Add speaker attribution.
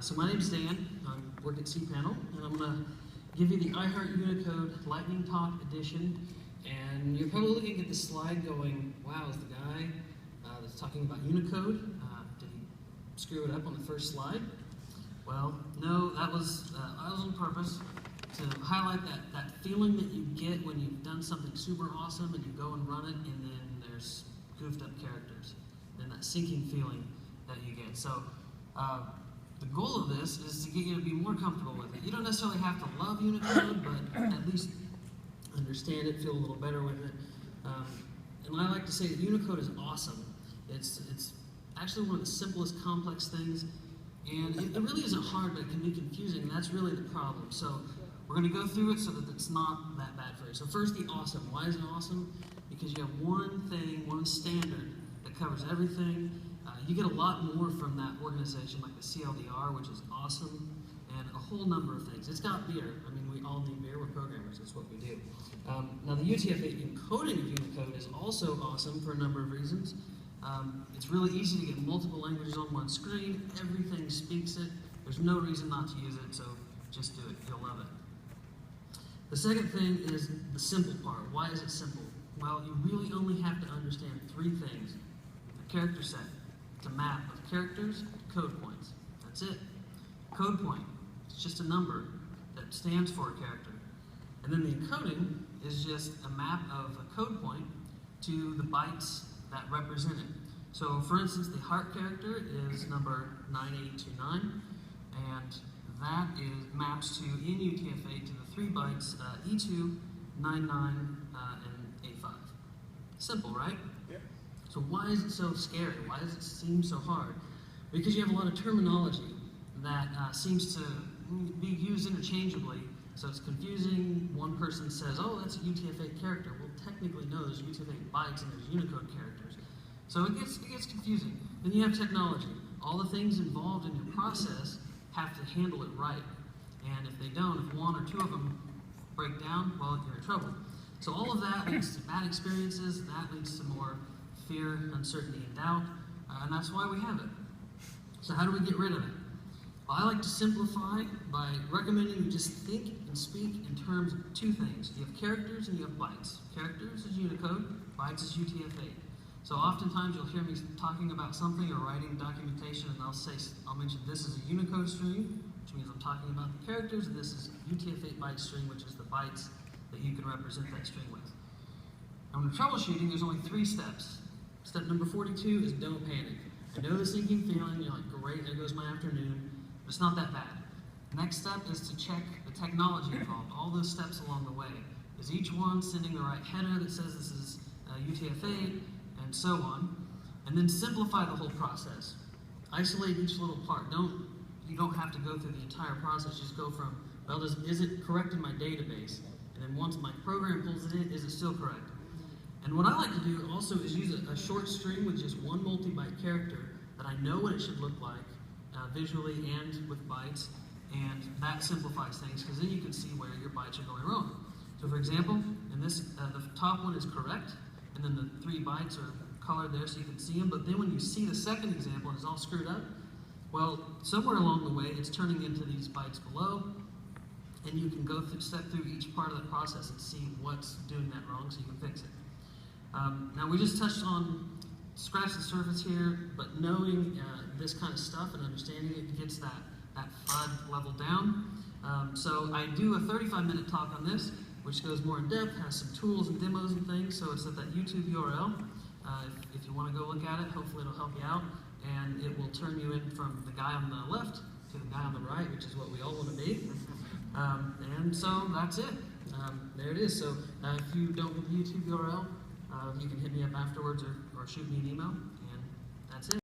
Speaker 1: So my name's Dan. I work at cPanel, and I'm going to give you the iHeart Unicode Lightning Talk Edition. And you're probably looking at this slide going, wow, is the guy that's talking about Unicode, did he screw it up on the first slide? Well, no, that was on purpose to highlight that feeling that you get when you've done something super awesome and you go and run it, and then there's goofed up characters, and that sinking feeling that you get. So the goal of this is to get you to be more comfortable with it. You don't necessarily have to love Unicode, but at least understand it, feel a little better with it. And I like to say that Unicode is awesome. It's actually one of the simplest complex things, and it really isn't hard, but it can be confusing, and that's really the problem. So we're going to go through it so that it's not that bad for you. So first, the awesome. Why is it awesome? Because you have one thing, one standard that covers everything. You get a lot more from that organization, like the CLDR, which is awesome, and a whole number of things. It's got beer. I mean, we all need beer. We're programmers. That's what we do. Now, the UTF-8 encoding of Unicode is also awesome for a number of reasons. It's really easy to get multiple languages on one screen. Everything speaks it. There's no reason not to use it, so just do it. You'll love it. The second thing is the simple part. Why is it simple? Well, you really only have to understand three things. The character set. It's a map of characters to code points. That's it. Code point. It's just a number that stands for a character. And then the encoding is just a map of a code point to the bytes that represent it. So for instance, the heart character is number 9829, and that maps to, in UTF-8, to the 3 bytes E2, 99, and A5. Simple, right? Yep. So why is it so scary? Why does it seem so hard? Because you have a lot of terminology that seems to be used interchangeably, so it's confusing. One person says, oh, that's a UTF-8 character. Well, technically, no, there's UTF-8 bytes and there's Unicode characters. So it gets confusing. Then you have technology. All the things involved in your process have to handle it right. And if they don't, if one or two of them break down, well, you're in trouble. So all of that leads to bad experiences. That leads to more fear, uncertainty, and doubt. And that's why we have it. So how do we get rid of it? Well, I like to simplify by recommending you just think and speak in terms of two things. You have characters and you have bytes. Characters is Unicode, bytes is UTF-8. So oftentimes you'll hear me talking about something or writing documentation, and I'll mention this is a Unicode stream, which means I'm talking about the characters, and this is a UTF-8 byte stream, which is the bytes that you can represent that string with. Now, when troubleshooting, there's only 3 steps. Step number 42 is don't panic. I know the sinking feeling. You're like, great, there goes my afternoon. But it's not that bad. Next step is to check the technology involved, all those steps along the way. Is each one sending the right header that says this is UTF-8, and so on. And then simplify the whole process. Isolate each little part. You don't have to go through the entire process. Just go from, well, is it correct in my database? And then once my program pulls it in, is it still correct? And what I like to do also is use a short string with just one multi-byte character that I know what it should look like visually and with bytes, and that simplifies things because then you can see where your bytes are going wrong. So for example, in this, the top one is correct, and then the 3 bytes are colored there so you can see them, but then when you see the second example and it's all screwed up, well, somewhere along the way it's turning into these bytes below, and you can step through each part of the process and see what's doing that wrong so you can fix it. Now we just touched on, scratch the surface here, but knowing this kind of stuff and understanding it gets that FUD level down. So I do a 35-minute talk on this, which goes more in depth, has some tools and demos and things, so it's at that YouTube URL. If you want to go look at it, hopefully it'll help you out, and it will turn you in from the guy on the left to the guy on the right, which is what we all want to be. And so that's it. There it is. So if you don't get the YouTube URL, you can hit me up afterwards or shoot me an email, and that's it.